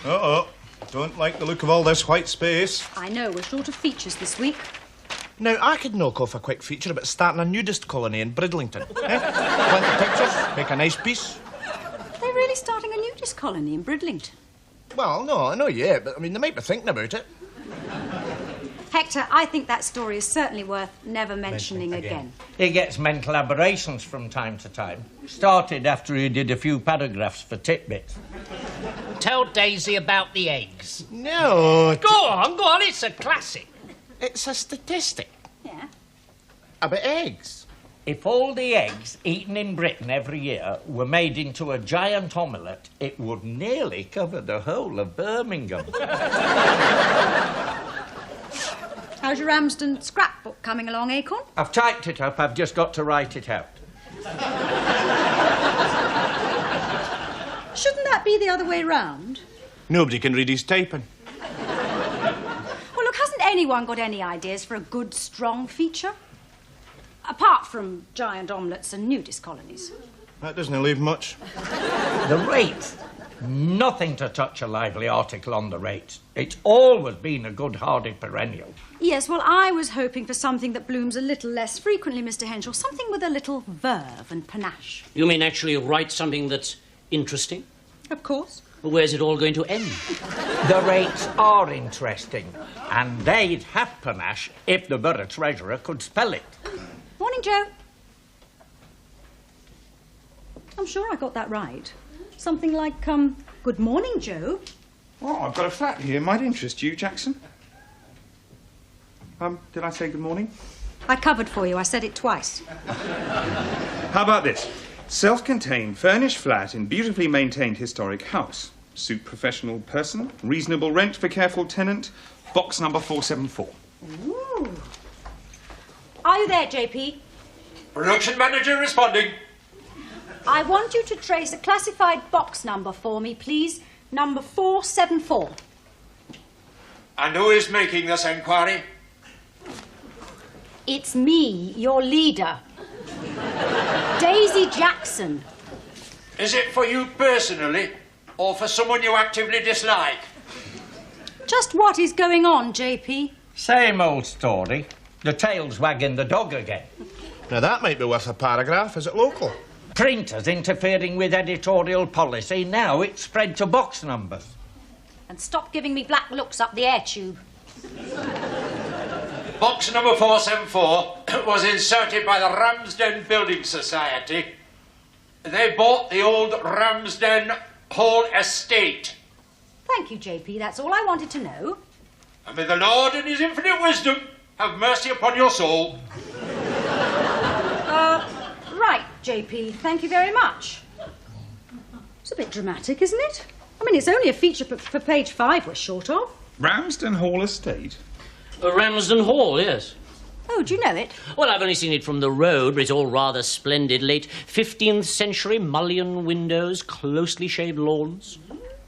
Uh-oh. Don't like the look of all this white space. I know, we're short of features this week. Now, I could knock off a quick feature about starting a nudist colony in Bridlington. Plenty of pictures, make a nice piece. Are they really starting a nudist colony in Bridlington? Well, no, I know yet, but, I mean, they might be thinking about it. Hector, I think that story is certainly worth never mentioning again. He gets mental aberrations from time to time. Started after he did a few paragraphs for Titbits. Tell Daisy about the eggs. No. Go on, it's a classic. It's a statistic. Yeah. About eggs. If all the eggs eaten in Britain every year were made into a giant omelette, it would nearly cover the whole of Birmingham. How's your Ramsden scrapbook coming along, Acorn? I've typed it up, I've just got to write it out. Shouldn't that be the other way round? Nobody can read his typing. Well, look, hasn't anyone got any ideas for a good, strong feature? Apart from giant omelettes and nudist colonies. That doesn't leave much. The rates. Nothing to touch a lively article on the rates. It's always been a good, hardy perennial. Yes, well, I was hoping for something that blooms a little less frequently, Mr. Henshaw. Something with a little verve and panache. You mean actually write something that's interesting? Of course. Well, where's it all going to end? The rates are interesting, and they'd have panache if the Borough Treasurer could spell it. Morning, Joe. I'm sure I got that right. Something like, good morning, Joe. Oh, I've got a flat here. Might interest you, Jackson. Did I say good morning? I covered for you. I said it twice. How about this? Self-contained, furnished flat in beautifully maintained historic house. Suit professional person, reasonable rent for careful tenant, box number 474. Ooh. Are you there, JP? Production manager responding. I want you to trace a classified box number for me, please. Number 474. And who is making this enquiry? It's me, your leader. Daisy Jackson. Is it for you personally, or for someone you actively dislike? Just what is going on, JP? Same old story. The tail's wagging the dog again. Now, that might be worth a paragraph. Is it local? Printers interfering with editorial policy. Now it's spread to box numbers. And stop giving me black looks up the air tube. Box number 474 was inserted by the Ramsden Building Society. They bought the old Ramsden Hall estate. Thank you, JP. That's all I wanted to know. And may the Lord in his infinite wisdom have mercy upon your soul. Right, JP. Thank you very much. It's a bit dramatic, isn't it? I mean, it's only a feature for page 5 we're short of. Ramsden Hall estate? Ramsden Hall, yes. Oh, do you know it? Well, I've only seen it from the road, but it's all rather splendid. Late 15th century, mullioned windows, closely shaved lawns.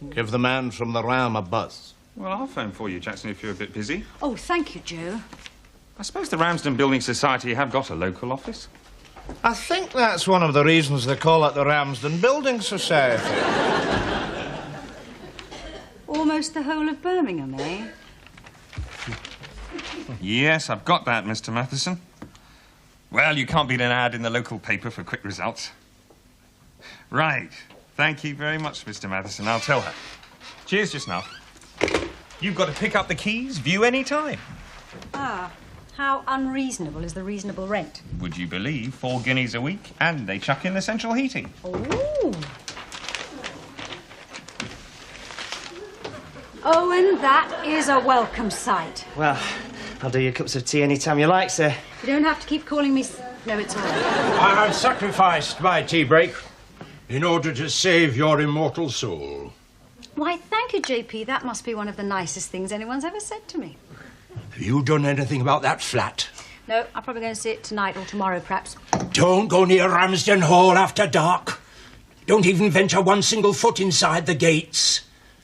Give the man from the Ram a buzz. Well, I'll phone for you, Jackson, if you're a bit busy. Oh, thank you, Joe. I suppose the Ramsden Building Society have got a local office. I think that's one of the reasons they call it the Ramsden Building Society. Almost the whole of Birmingham, eh? Yes, I've got that, Mr. Matheson. Well, you can't beat an ad in the local paper for quick results. Right. Thank you very much, Mr. Matheson. I'll tell her. Cheers just now. You've got to pick up the keys, view any time. Ah, how unreasonable is the reasonable rent? Would you believe 4 guineas a week, and they chuck in the central heating. Ooh. Oh, and that is a welcome sight. Well, I'll do your cups of tea any time you like, sir. You don't have to keep calling me... No, it's all right. I have sacrificed my tea break in order to save your immortal soul. Why, thank you, JP. That must be one of the nicest things anyone's ever said to me. Have you done anything about that flat? No, I'm probably going to see it tonight or tomorrow, perhaps. Don't go near Ramsden Hall after dark. Don't even venture one single foot inside the gates.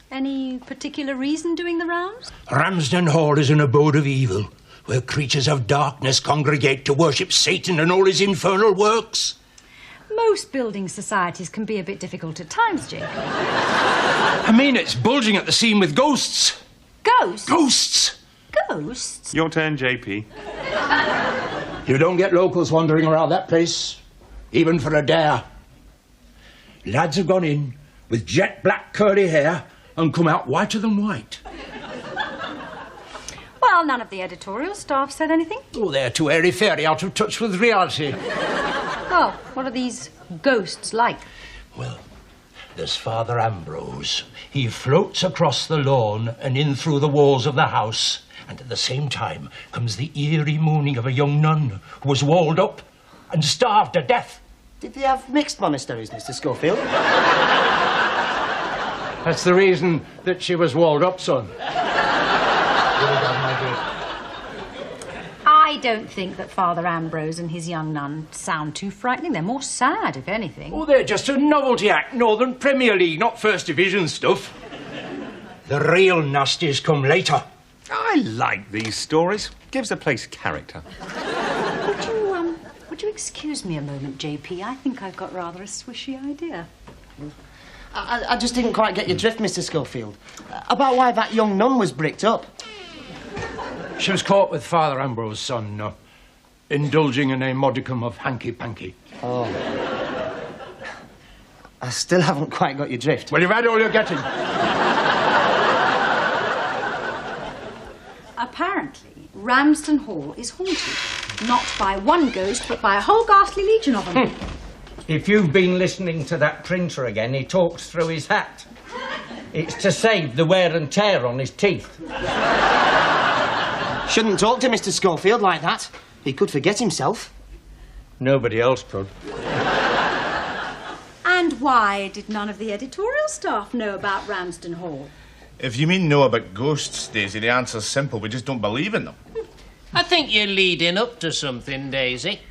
Any particular reason doing the rounds? Ramsden Hall is an abode of evil, where creatures of darkness congregate to worship Satan and all his infernal works. Most building societies can be a bit difficult at times, Jake. I mean, it's bulging at the seam with ghosts. Ghosts? Ghosts! Ghosts? Your turn, JP. You don't get locals wandering around that place, even for a dare. Lads have gone in with jet black curly hair and come out whiter than white. Well, none of the editorial staff said anything. Oh, they're too airy-fairy, out of touch with reality. Well, what are these ghosts like? Well, there's Father Ambrose. He floats across the lawn and in through the walls of the house. And at the same time comes the eerie mooning of a young nun who was walled up and starved to death. Did they have mixed monasteries, Mr. Schofield? That's the reason that she was walled up, son. I don't think that Father Ambrose and his young nun sound too frightening. They're more sad, if anything. Oh, they're just a novelty act, Northern Premier League, not First Division stuff. The real nasties come later. I like these stories. Gives a place character. Would you excuse me a moment, JP? I think I've got rather a swishy idea. I just didn't quite get your drift, Mr. Schofield. About why that young nun was bricked up. She was caught with Father Ambrose's son, indulging in a modicum of hanky-panky. Oh. I still haven't quite got your drift. Well, you've had all you're getting. Apparently, Ramsden Hall is haunted. Not by one ghost, but by a whole ghastly legion of them. If you've been listening to that printer again, he talks through his hat. It's to save the wear and tear on his teeth. Shouldn't talk to Mr. Schofield like that. He could forget himself. Nobody else could. And why did none of the editorial staff know about Ramsden Hall? If you mean know about ghosts, Daisy, the answer's simple. We just don't believe in them. I think you're leading up to something, Daisy.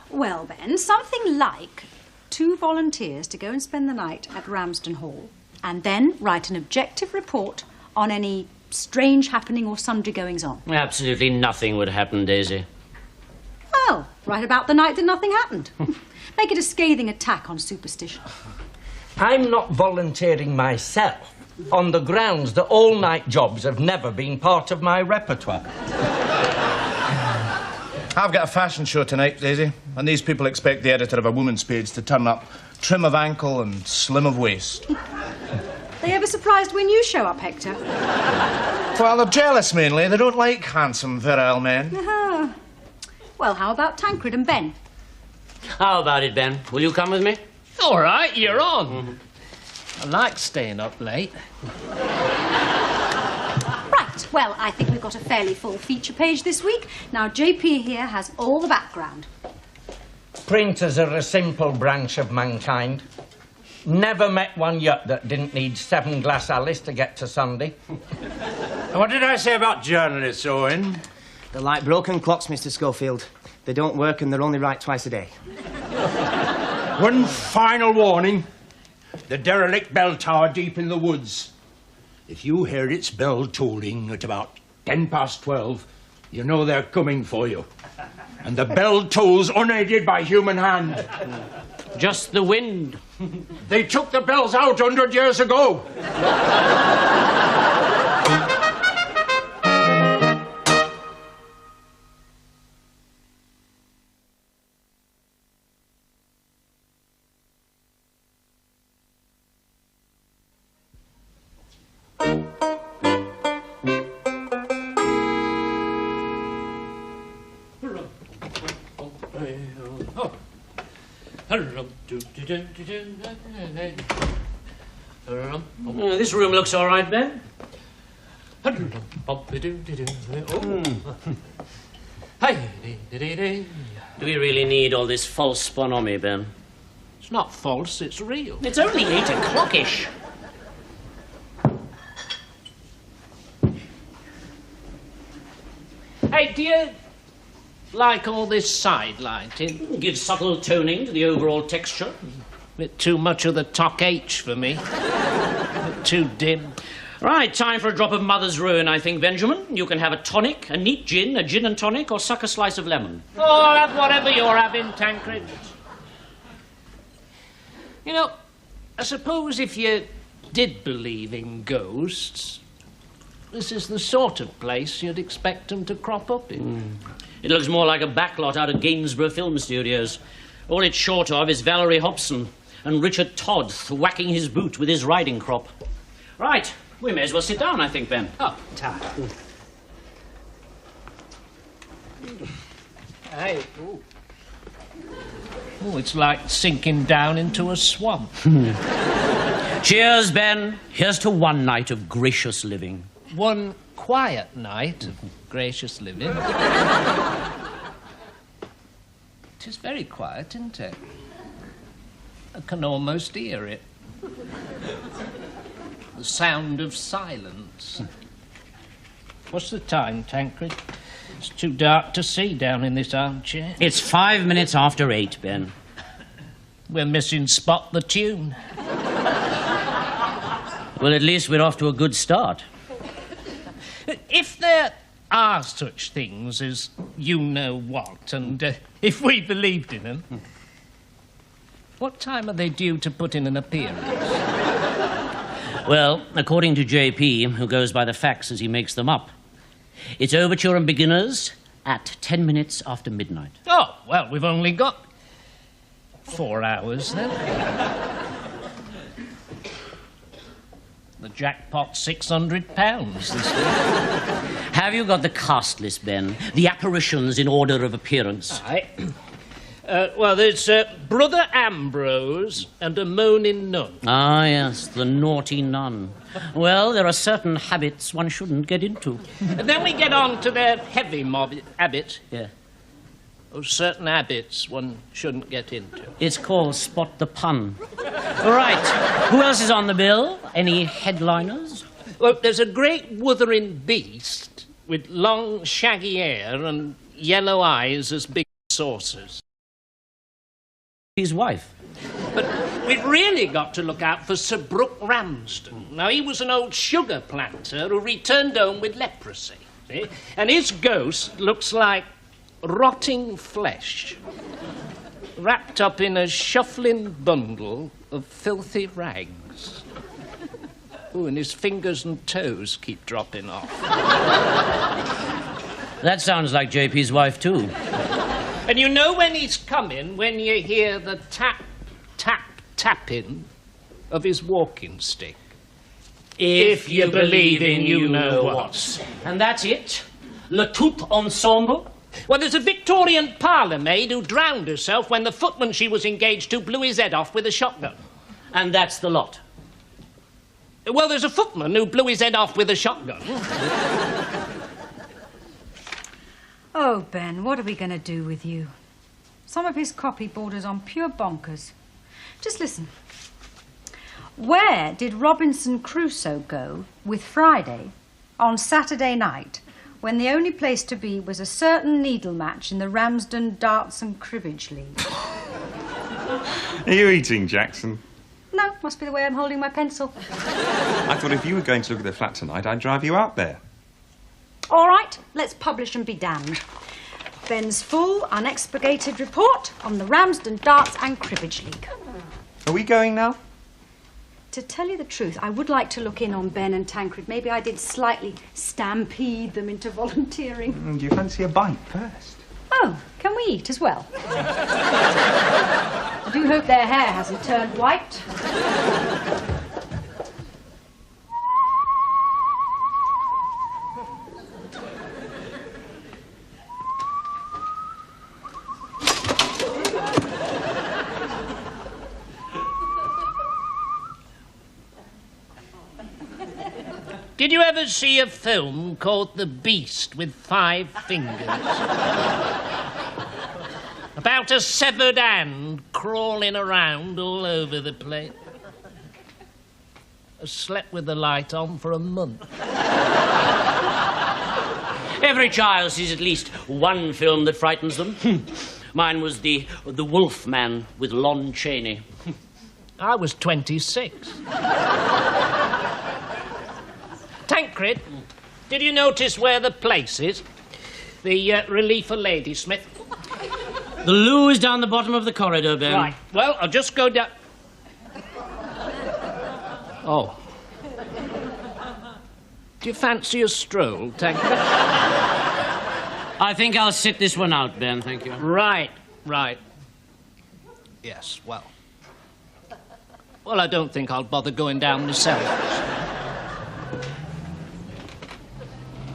Well, then, something like 2 volunteers to go and spend the night at Ramsden Hall and then write an objective report on any strange happening or sundry goings-on. Absolutely nothing would happen, Daisy. Well, right about the night that nothing happened. Make it a scathing attack on superstition. I'm not volunteering myself on the grounds that all-night jobs have never been part of my repertoire. I've got a fashion show tonight, Daisy, and these people expect the editor of a woman's page to turn up trim of ankle and slim of waist. They ever surprised when you show up, Hector? Well, they're jealous mainly. They don't like handsome, virile men. Uh-huh. Well, how about Tancred and Ben? How about it, Ben? Will you come with me? All right, you're on. I like staying up late. Right, well, I think we've got a fairly full feature page this week. Now, JP here has all the background. Printers are a simple branch of mankind. Never met one yet that didn't need 7 glass Alice to get to Sunday. What did I say about journalists, Owen? They're like broken clocks, Mr. Schofield. They don't work and they're only right twice a day. One final warning. The derelict bell tower deep in the woods. If you hear its bell tolling at about 12:10, you know they're coming for you. And the bell tolls unaided by human hand. Just the wind. They took the bells out 100 years ago. This room looks all right, Ben. Do we really need all this false bonhomie, Ben? It's not false, it's real. It's only 8 o'clock-ish. Hey, do you like all this side lighting? Gives subtle toning to the overall texture. Bit too much of the Tok H for me. Bit too dim. Right, time for a drop of mother's ruin, I think, Benjamin. You can have a tonic, a neat gin, a gin and tonic, or suck a slice of lemon. Oh, have whatever you're having, Tancred. You know, I suppose if you did believe in ghosts, this is the sort of place you'd expect them to crop up in. It looks more like a backlot out of Gainsborough Film Studios. All it's short of is Valerie Hobson and Richard Todd thwacking his boot with his riding crop. Right, we may as well sit down, I think, Ben. Oh, time. Hey. Oh, it's like sinking down into a swamp. Cheers, Ben. Here's to one night of gracious living. One quiet night of gracious living. It is very quiet, isn't it? I can almost hear it. The sound of silence. What's the time, Tancred? It's too dark to see down in this armchair. It's 5 minutes after 8, Ben. We're missing Spot the Tune. Well, at least we're off to a good start. If there are such things as you-know-what, and if we believed in them, what time are they due to put in an appearance? Well, according to JP, who goes by the facts as he makes them up, it's overture and beginners at 10 minutes after midnight. Oh, well, we've only got 4 hours, then. The jackpot's £600 this week. Have you got the cast list, Ben? The apparitions in order of appearance? Aye. Well, there's Brother Ambrose and a moaning nun. Ah, yes, the naughty nun. Well, there are certain habits one shouldn't get into. And then we get on to their heavy habit. Yeah. Oh, certain habits one shouldn't get into. It's called Spot the Pun. All right. Who else is on the bill? Any headliners? Well, there's a great wuthering beast with long, shaggy hair and yellow eyes as big as saucers. His wife. But we've really got to look out for Sir Brooke Ramsden. Now, he was an old sugar planter who returned home with leprosy, see? And his ghost looks like rotting flesh, wrapped up in a shuffling bundle of filthy rags. Oh, and his fingers and toes keep dropping off. That sounds like JP's wife, too. And you know when he's coming when you hear the tap, tap, tapping of his walking stick. If you believe in you-know-what. And that's it? Le tout ensemble? Well, there's a Victorian parlour maid who drowned herself when the footman she was engaged to blew his head off with a shotgun. And that's the lot? Well, there's a footman who blew his head off with a shotgun. Oh, Ben, what are we going to do with you? Some of his copy borders on pure bonkers. Just listen. Where did Robinson Crusoe go with Friday on Saturday night when the only place to be was a certain needle match in the Ramsden Darts and Cribbage League? Are you eating, Jackson? No, must be the way I'm holding my pencil. I thought if you were going to look at the flat tonight, I'd drive you out there. All right, let's publish and be damned. Ben's full, unexpurgated report on the Ramsden Darts and Cribbage League. Are we going now? To tell you the truth, I would like to look in on Ben and Tancred. Maybe I did slightly stampede them into volunteering. Do you fancy a bite first? Oh, can we eat as well? I do hope their hair hasn't turned white. Did you ever see a film called The Beast with 5 fingers? About a severed hand crawling around all over the place. I slept with the light on for a month. Every child sees at least one film that frightens them. Mine was the Wolf Man with Lon Chaney. I was 26. Tancred, did you notice where the place is? The relief for Ladysmith. The loo is down the bottom of the corridor, Ben. Right. Well, I'll just go down... Oh. Do you fancy a stroll, Tancred? I think I'll sit this one out, Ben, thank you. Right. Yes, well. Well, I don't think I'll bother going down myself.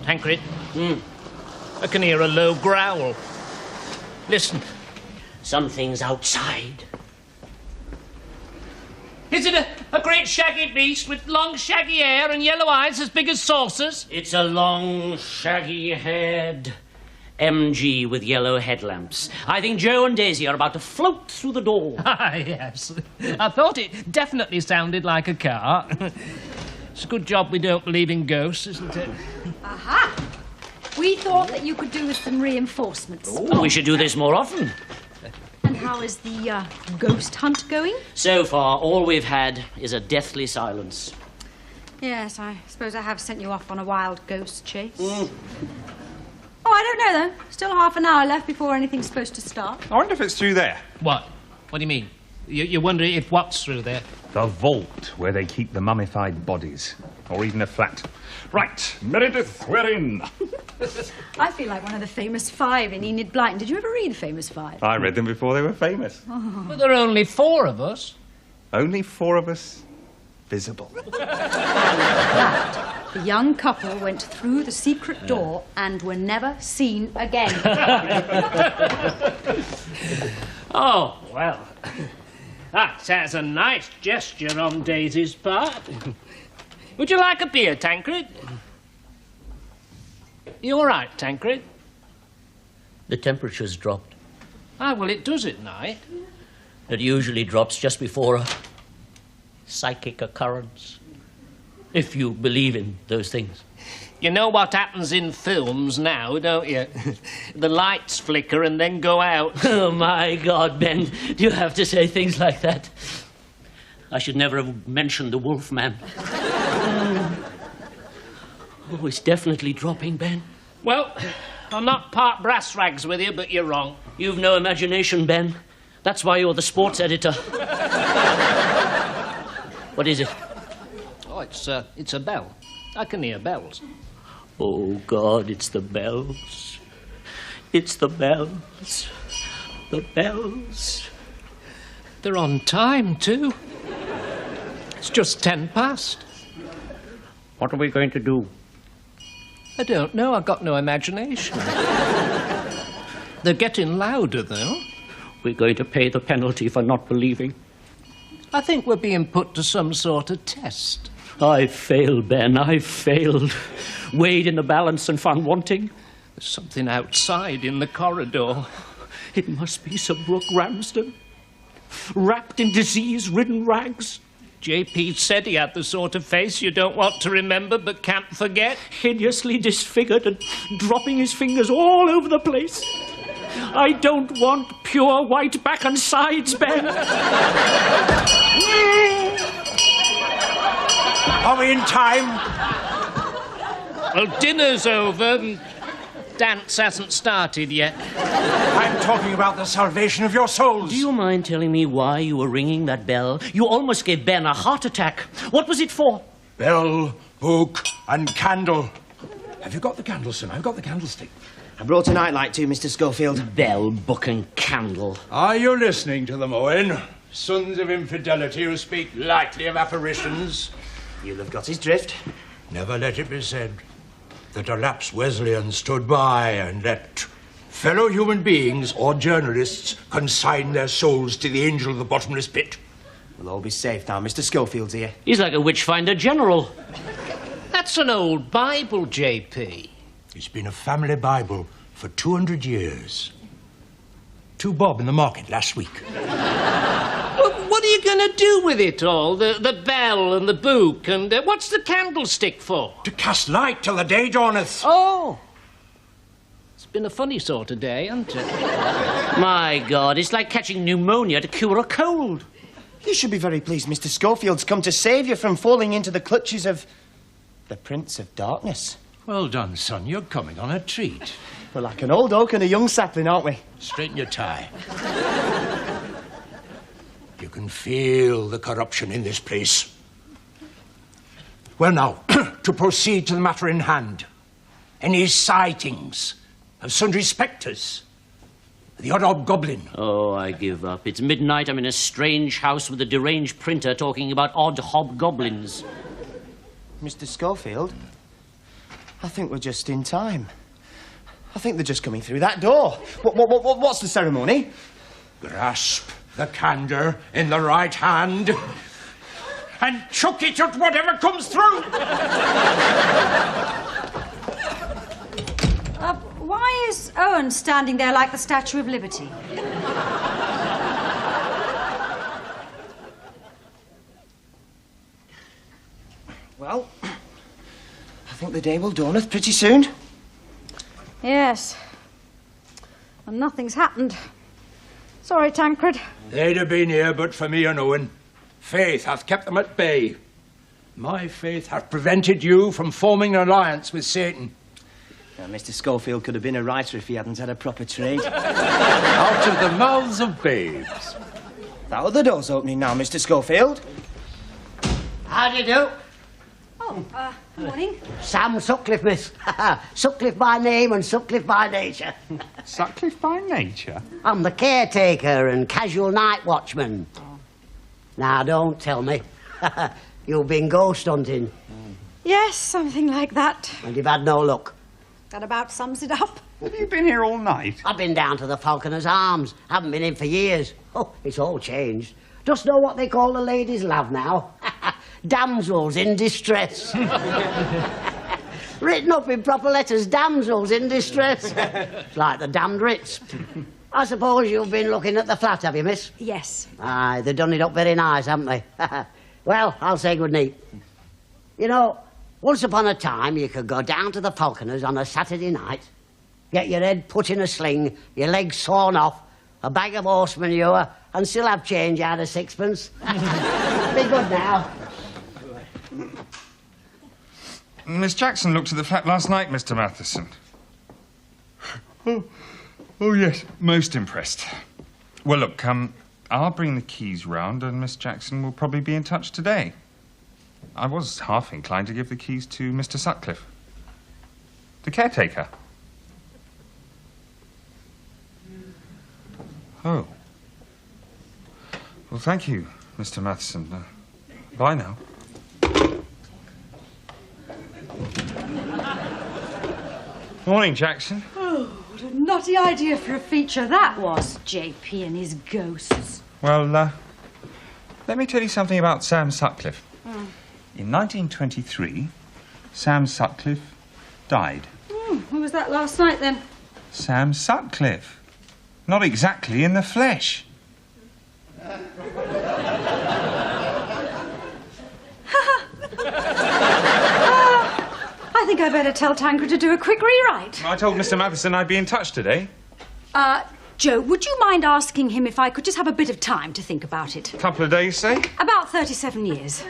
Tancred? I can hear a low growl. Listen. Something's outside. Is it a great shaggy beast with long shaggy hair and yellow eyes as big as saucers? It's a long, shaggy-haired MG with yellow headlamps. I think Joe and Daisy are about to float through the door. Ah, yes. I thought it definitely sounded like a car. It's a good job we don't believe in ghosts, isn't it? Aha! We thought that you could do with some reinforcements. We should do this more often. And how is the ghost hunt going? So far, all we've had is a deathly silence. Yes, I suppose I have sent you off on a wild ghost chase. Oh, I don't know, though. Still half an hour left before anything's supposed to start. I wonder if it's through there. What? What do you mean? You wonder if what's through there? The vault where they keep the mummified bodies. Or even a flat. Right, Meredith, we're in. I feel like one of the famous five in Enid Blyton. Did you ever read the famous five? I read them before they were famous. But there are only 4 of us. Only 4 of us visible. The young couple went through the secret door and were never seen again. Oh, well. That's a nice gesture on Daisy's part. Would you like a beer, Tancred? You all right, Tancred? The temperature's dropped. Ah, well, it does at night. It usually drops just before a psychic occurrence. If you believe in those things. You know what happens in films now, don't you? The lights flicker and then go out. Oh, my God, Ben, do you have to say things like that? I should never have mentioned the Wolfman. Oh, it's definitely dropping, Ben. Well, I'm not part brass rags with you, but you're wrong. You've no imagination, Ben. That's why you're the sports editor. What is it? Oh, it's a bell. I can hear bells. Oh, God, it's the bells. It's the bells. The bells. They're on time, too. It's just 10 past. What are we going to do? I don't know. I've got no imagination. They're getting louder, though. We're going to pay the penalty for not believing. I think we're being put to some sort of test. I failed, Ben. I failed. Weighed in the balance and found wanting. There's something outside in the corridor. It must be Sir Brooke Ramsden. Wrapped in disease-ridden rags. JP said he had the sort of face you don't want to remember but can't forget. Hideously disfigured and dropping his fingers all over the place. I don't want pure white back and sides, Ben. Are we in time? Well, dinner's over and dance hasn't started yet. I'm talking about the salvation of your souls. Do you mind telling me why you were ringing that bell? You almost gave Ben a heart attack. What was it for? Bell, book, and candle. Have you got the candle, son? I've got the candlestick. I brought a nightlight too, Mr. Schofield. Bell, book, and candle. Are you listening to them, Owen? Sons of infidelity who speak lightly of apparitions. You'll have got his drift. Never let it be said that a lapsed Wesleyan stood by and let fellow human beings or journalists consign their souls to the angel of the bottomless pit. We'll all be safe now. Mr. Schofield's here. He's like a witchfinder general. That's an old Bible, JP. It's been a family Bible for 200 years. 2 bob in the market last week. What are you going to do with it all? The bell and the book and what's the candlestick for? To cast light till the day dawneth. Oh. It's been a funny sort of day, hasn't it? My God, it's like catching pneumonia to cure a cold. You should be very pleased Mr. Schofield's come to save you from falling into the clutches of the Prince of Darkness. Well done, son. You're coming on a treat. We're like an old oak and a young sapling, aren't we? Straighten your tie. You can feel the corruption in this place. Well, now, to proceed to the matter in hand. Any sightings of sundry spectres? The odd hobgoblin? Oh, I give up. It's midnight. I'm in a strange house with a deranged printer talking about odd hobgoblins. Mr. Schofield, I think we're just in time. I think they're just coming through that door. What's the ceremony? Grasp the candle in the right hand and chuck it at whatever comes through. Why is Owen standing there like the Statue of Liberty? Well, I think the day will dawneth pretty soon. Yes. And nothing's happened. Sorry, Tancred. They'd have been here but for me and Owen. Faith hath kept them at bay. My faith hath prevented you from forming an alliance with Satan. Now, Mr. Schofield could have been a writer if he hadn't had a proper trade. Out of the mouths of babes. That other door's opening now, Mr. Schofield. How do you do? Oh, morning. Sam Sutcliffe, miss. Sutcliffe by name and Sutcliffe by nature. Sutcliffe by nature? I'm the caretaker and casual night watchman. Now, don't tell me. You've been ghost hunting. Yes, something like that. And you've had no luck. That about sums it up. Have you been here all night? I've been down to the Falconer's Arms. Haven't been in for years. Oh, it's all changed. Just know what they call the ladies' love now. Damsels in distress. Written up in proper letters, damsels in distress. It's like the damned Ritz. I suppose you've been looking at the flat, have you, miss? Yes. Aye, they've done it up very nice, haven't they? Well, I'll say good night. You know, once upon a time, you could go down to the Falconers on a Saturday night, get your head put in a sling, your legs sawn off, a bag of horse manure, and still have change out of sixpence. Be good now. Miss Jackson looked at the flat last night, Mr. Matheson. Oh, yes, most impressed. Well, look, I'll bring the keys round and Miss Jackson will probably be in touch today. I was half inclined to give the keys to Mr. Sutcliffe, the caretaker. Oh. Well, thank you, Mr. Matheson. Bye now. Morning, Jackson. Oh, what a nutty idea for a feature that was, JP and his ghosts. Well, let me tell you something about Sam Sutcliffe. In 1923, Sam Sutcliffe died. Who was that last night, then? Sam Sutcliffe. Not exactly in the flesh. I think I better tell Tancred to do a quick rewrite. I told Mr. Matheson I'd be in touch today. Joe, would you mind asking him if I could just have a bit of time to think about it? A couple of days, say? About 37 years.